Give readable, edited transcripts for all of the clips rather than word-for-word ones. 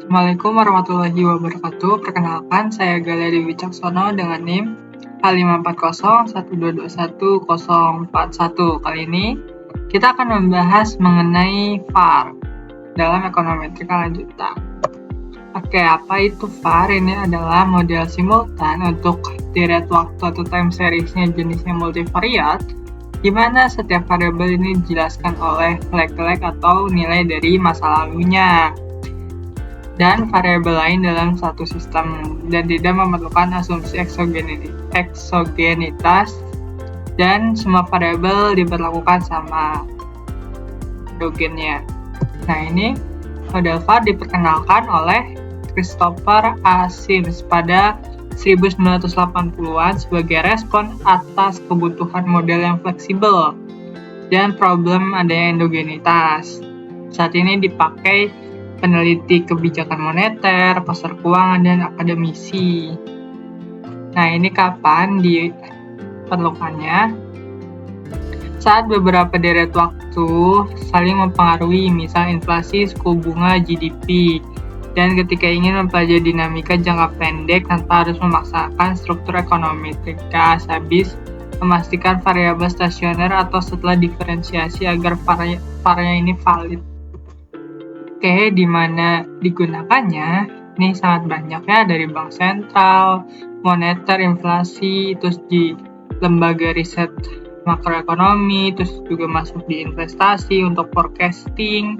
Assalamualaikum warahmatullahi wabarakatuh. Perkenalkan, saya Galeri Wicaksono dengan NIM H54012211041. Kali ini kita akan membahas mengenai VAR dalam ekonometrik lanjutan. Oke, apa itu VAR? Ini adalah model simultan untuk direct waktu atau time seriesnya jenisnya multivariat, di mana setiap variabel ini dijelaskan oleh flag atau nilai dari masa lalunya dan variabel lain dalam satu sistem, dan tidak memerlukan asumsi eksogenitas, dan semua variabel diberlakukan sama endogennya. Nah, ini model VAR diperkenalkan oleh Christopher A. Sims pada 1980-an sebagai respon atas kebutuhan model yang fleksibel dan problem adanya endogenitas. Saat ini dipakai peneliti kebijakan moneter, pasar keuangan, dan akademisi. Nah, ini kapan diperlukannya? Saat beberapa deret waktu saling mempengaruhi, misal inflasi, suku bunga, GDP, dan ketika ingin mempelajari dinamika jangka pendek tanpa harus memaksakan struktur ekonomi, ketika habis memastikan variabel stasioner atau setelah diferensiasi agar varia ini valid. Oke, di mana digunakannya? Ini sangat banyak ya, dari bank sentral, moneter, inflasi, terus di lembaga riset makroekonomi, terus juga masuk di investasi untuk forecasting,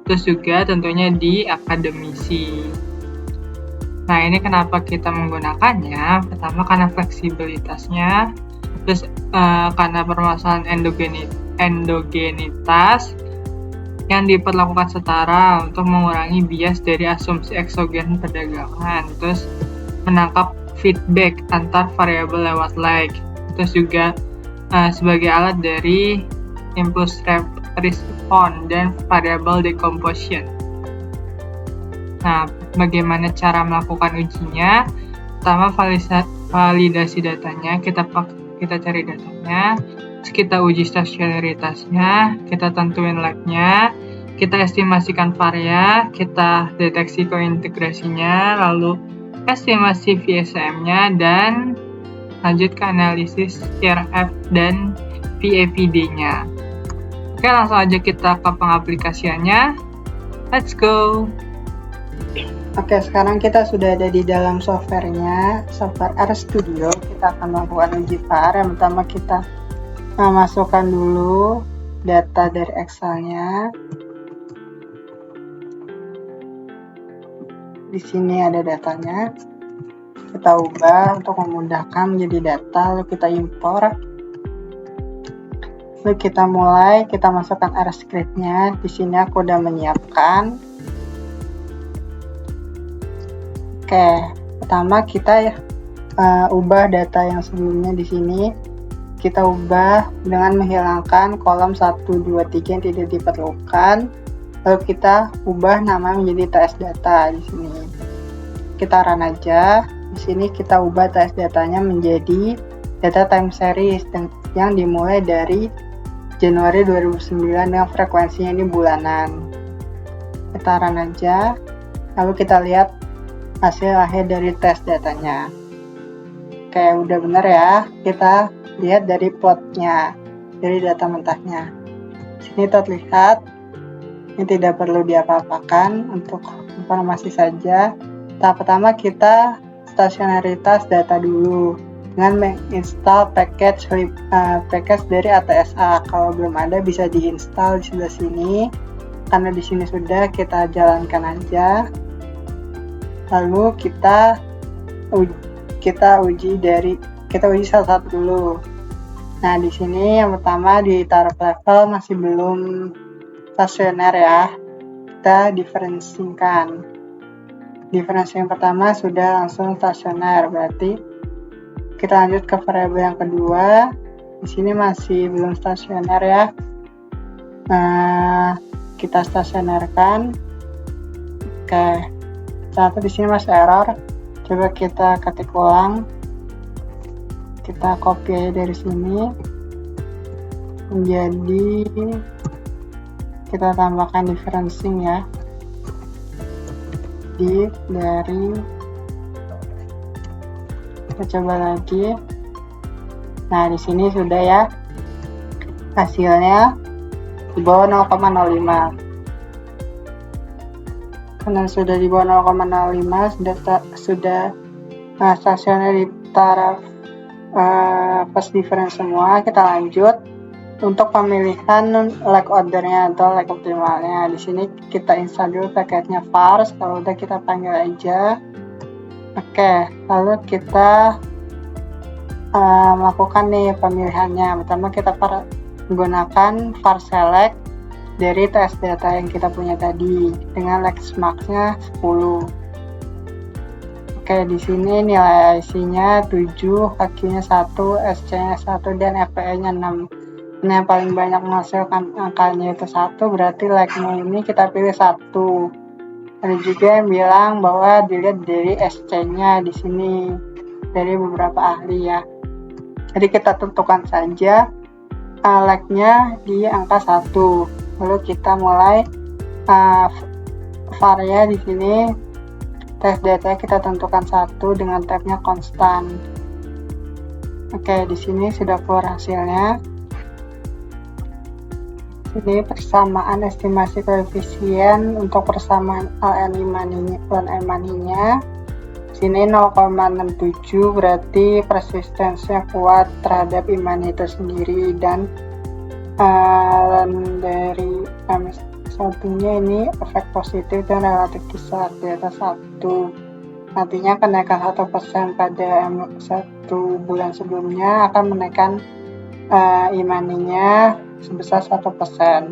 terus juga tentunya di akademisi. Nah, ini kenapa kita menggunakannya? Pertama, karena fleksibilitasnya, terus karena permasalahan endogenitas yang diperlakukan setara untuk mengurangi bias dari asumsi eksogen perdagangan, terus menangkap feedback antar variabel lewat lag, terus juga sebagai alat dari impulse response dan variable decomposition. Nah, bagaimana cara melakukan ujinya? Pertama, validasi datanya, kita cari datanya, terus kita uji stasionaritasnya, kita tentuin lag-nya, kita estimasikan varia, kita deteksi kointegrasinya, lalu estimasi VSM-nya, dan lanjut ke analisis CRF dan VAVD-nya. Oke, langsung aja kita ke pengaplikasiannya. Let's go! Oke, sekarang kita sudah ada di dalam softwarenya, software RStudio. Kita akan melakukan uji VAR. Yang pertama kita masukkan dulu data dari Excel-nya. Di sini ada datanya. Kita ubah untuk memudahkan menjadi data, lalu kita impor. Lalu kita masukkan RScript-nya. Di sini aku udah menyiapkan. Oke, pertama kita ubah data yang sebelumnya di sini. Kita ubah dengan menghilangkan kolom 1, 2, 3 yang tidak diperlukan. Lalu kita ubah nama menjadi TS data di sini. Kita run aja. Di sini kita ubah TS datanya menjadi data time series yang dimulai dari Januari 2009 dengan frekuensinya ini bulanan. Kita run aja. Lalu kita lihat hasil akhir dari tes datanya. Oke, udah benar ya. Kita lihat dari plotnya, dari data mentahnya. Sini terlihat, ini tidak perlu diapa-apakan, untuk informasi saja. Tahap pertama kita stasionaritas data dulu dengan menginstal package dari ATSA. Kalau belum ada bisa diinstal di sebelah sini. Karena di sini sudah, kita jalankan aja. Lalu kita uji satu-satu dulu. Nah, di sini yang pertama di taraf level masih belum stasioner ya. Kita diferensikan. Diferensi yang pertama sudah langsung stasioner, berarti kita lanjut ke variabel yang kedua. Di sini masih belum stasioner ya. Kita stasionerkan. Oke. Satu di sini masih error. Coba kita ketik ulang. Kita copy dari sini. Menjadi kita tambahkan differencing ya. div dari, kita coba lagi. Nah, di sini sudah ya, hasilnya di bawah 0,05. Karena sudah di bawah 0,05, sudah stasioner di taraf first difference semua. Kita lanjut untuk pemilihan lag ordernya atau lag optimalnya. Di sini kita install dulu paketnya vars. Kalau udah kita panggil aja. Oke, lalu kita melakukan nih pemilihannya. Pertama kita menggunakan vars select dari test data yang kita punya tadi dengan lex max-nya 10. Oke, di sini nilai IC-nya 7, HQ-nya 1, SC-nya 1, dan FPE-nya 6. Nah, yang paling banyak menghasilkan angkanya itu 1, berarti lag-nya ini kita pilih 1. Ada juga yang bilang bahwa dilihat dari SC-nya di sini dari beberapa ahli ya. Jadi kita tentukan saja lag-nya di angka 1. Lalu kita mulai var-nya di sini test data kita tentukan 1 dengan tabnya konstan. Oke, di sini sudah keluar hasilnya. Ini persamaan estimasi koefisien untuk persamaan ln imani-nya. Sini 0,67 berarti persistensinya kuat terhadap imani itu sendiri, dan dari satunya ini efek positif dan relatif besar di atas 1. Artinya kenaikan 1% pada 1 bulan sebelumnya akan menaikkan imaninya sebesar 1%.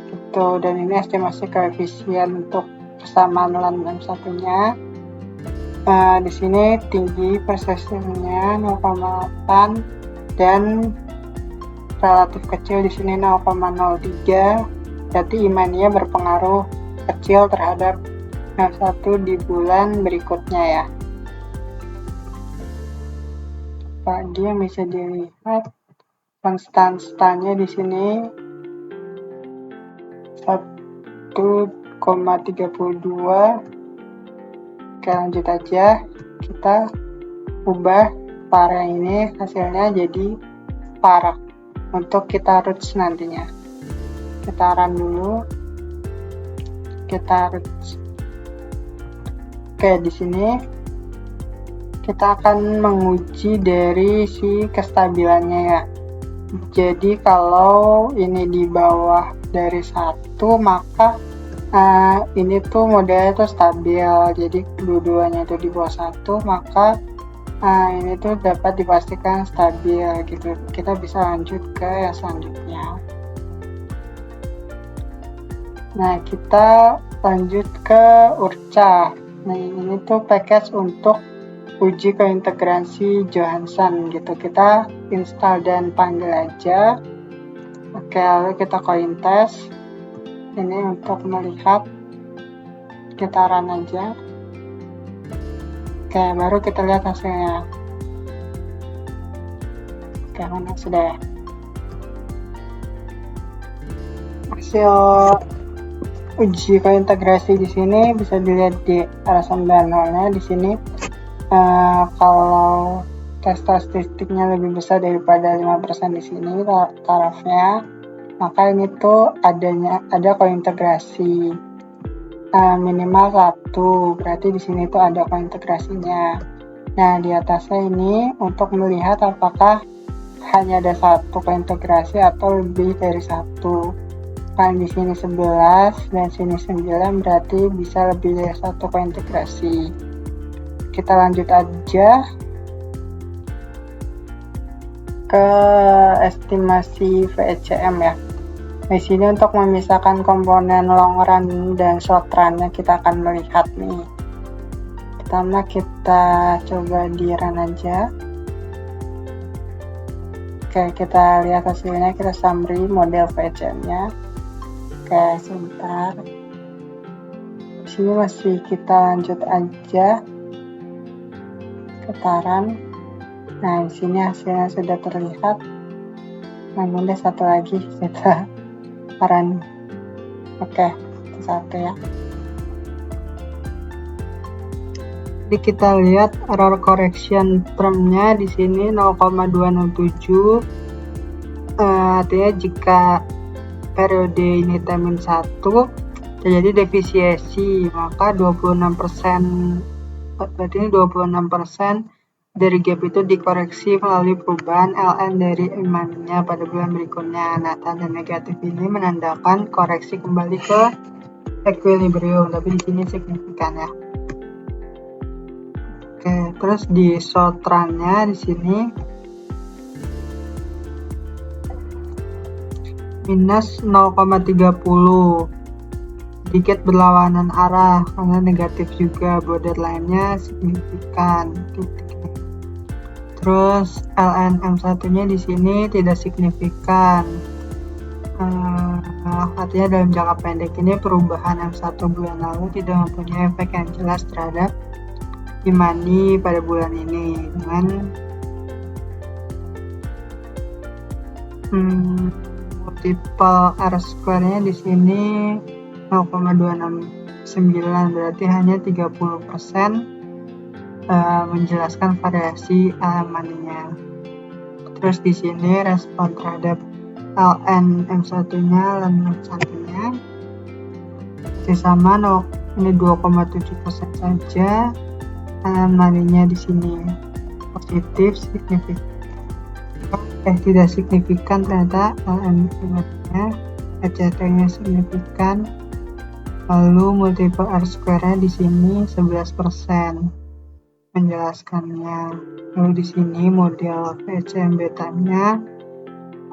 Gitu. Dan ini estimasi koefisien untuk persamaan LAN M1-nya. Di sini tinggi persistensinya 0,8 dan relatif kecil di sini 0,03. Berarti imaninya berpengaruh kecil terhadap M1 di bulan berikutnya ya. Tadi yang bisa dilihat konstanstanya di sini 1,32. Oke, lanjut aja. Kita ubah var ini hasilnya jadi var untuk kita roots nantinya. Kita run dulu. Kita roots. Oke, di sini kita akan menguji dari si kestabilannya ya. Jadi kalau ini di bawah dari 1, maka ini tuh modelnya tuh stabil. Jadi dua-duanya itu di bawah 1, maka ini tuh dapat dipastikan stabil gitu. Kita bisa lanjut ke yang selanjutnya. Nah, kita lanjut ke Urca. Nah, ini tuh package untuk uji kointegrasi Johansson gitu. Kita install dan panggil aja. Oke, lalu kita cointest. Ini untuk melihat, kita run aja. Oke, baru kita lihat hasilnya. Oke, mana sudah ya? Hasil uji kointegrasi di sini bisa dilihat di R9.0-nya. Di sini kalau tes statistiknya lebih besar daripada 5% di sini tarafnya, maka ini tuh ada kointegrasi minimal 1, berarti di sini tuh ada kointegrasinya. Nah, di atasnya ini untuk melihat apakah hanya ada 1 kointegrasi atau lebih dari 1. Kan di sini 11 dan sini 9, berarti bisa lebih dari 1 kointegrasi. Kita lanjut aja ke estimasi VECM ya. Di sini untuk memisahkan komponen long run dan short run-nya kita akan melihat nih. Pertama kita coba di run aja. Oke, kita lihat hasilnya, kita summary model VECM-nya. Oke, sebentar. Di sini masih kita lanjut aja. Kita run. Nah, di sini hasilnya sudah terlihat. Namun ada satu lagi kita run. Oke, itu 1 ya. Jadi kita lihat error correction termnya di sini 0,267. Artinya jika periode ini T-1 terjadi defisiensi, maka 26%, berarti ini 26% dari gap itu dikoreksi melalui perubahan LN dari e-money-nya pada bulan berikutnya. Nah, tanda negatif ini menandakan koreksi kembali ke equilibrium, tapi di sini signifikan ya. Oke, terus di short run-nya di sini minus 0,30, sedikit berlawanan arah karena negatif juga, borderline-nya signifikan. Terus LNM1-nya di sini tidak signifikan. Artinya dalam jangka pendek ini perubahan M1 bulan lalu tidak mempunyai efek yang jelas terhadap e-money pada bulan ini dengan multiple R-square-nya di sini 0,269, berarti hanya 30% menjelaskan variasi e-money-nya. Terus di sini respon terhadap LN M1-nya dan M1-nya masih sama, ini 2,7% saja. E-money-nya di sini positif, tidak signifikan ternyata LN-nya, ECT-nya signifikan. Lalu multiple R-square-nya di sini 11% menjelaskannya. Lalu di sini model VCM beta-nya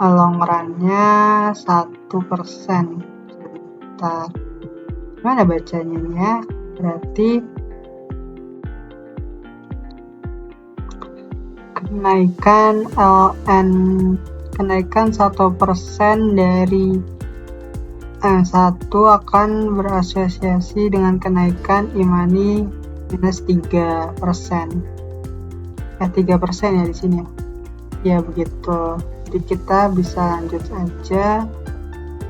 long run-nya 1%. Bentar, gimana bacanya ya? Berarti kenaikan 1% dari M1 akan berasosiasi dengan kenaikan e-money minus 3%. 3% ya di sini. Ya begitu. Jadi kita bisa lanjut aja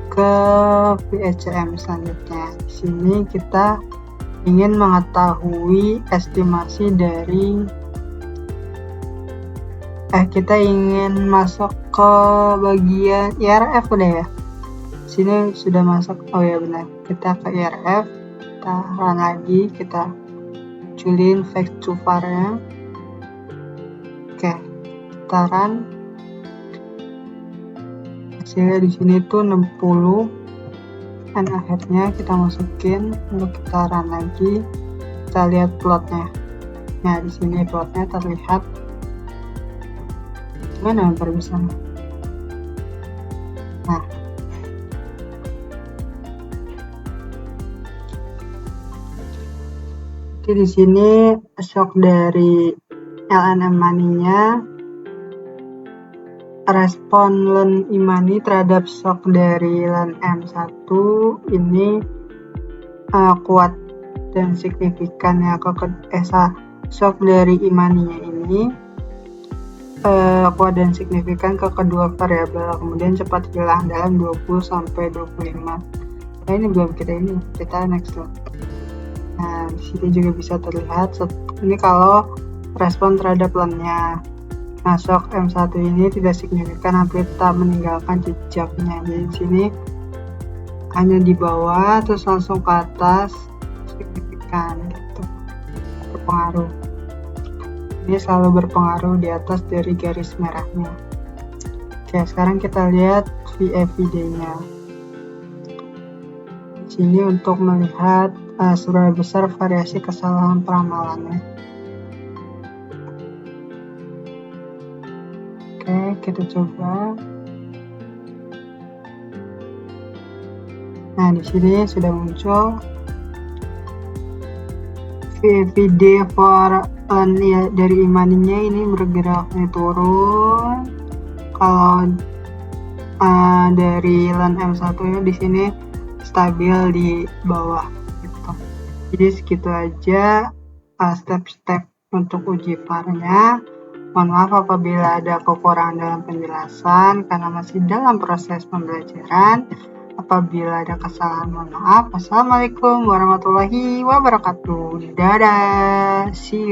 ke VCM selanjutnya. Di sini kita ingin mengetahui estimasi dari kita ingin masuk ke bagian IRF udah ya. Sini sudah masuk. Oh ya benar. Kita ke IRF, kita run lagi, kita munculin fact to var-nya. Oke, kita run. Hasilnya di sini tuh 60. And akhirnya kita masukin, lalu kita run lagi. Kita lihat plotnya. Nah, di sini plotnya terlihat. Gimana perbisaan? Nah, oke, di sini shock dari LNM money-nya, respon LEN e-money terhadap shock dari LEN M1 ini kuat dan signifikan ya. Shock dari e-money-nya ini kuat dan signifikan ke kedua variabel, kemudian cepat hilang dalam 20-25. Nah, ini belum kita next loh. Nah, di sini juga bisa terlihat ini kalau respon terhadap LEN-nya. Nah, shock M1 ini tidak signifikan, hampir tak meninggalkan jejaknya. Jadi di sini hanya di bawah terus langsung ke atas, signifikan gitu, berpengaruh. Ini selalu berpengaruh di atas dari garis merahnya. Oke, sekarang kita lihat VFD-nya. Di sini untuk melihat seberapa besar variasi kesalahan peramalannya. Oke, kita coba. Nah, di sini sudah muncul VFD for ya, dari e-money-nya ini bergeraknya turun. Kalau dari LEN M1-nya di sini stabil di bawah gitu. Jadi segitu aja step-step untuk uji VAR-nya. Mohon maaf apabila ada kekurangan dalam penjelasan karena masih dalam proses pembelajaran. Apabila ada kesalahan, mohon maaf. Wassalamualaikum warahmatullahi wabarakatuh. Dadah. See you.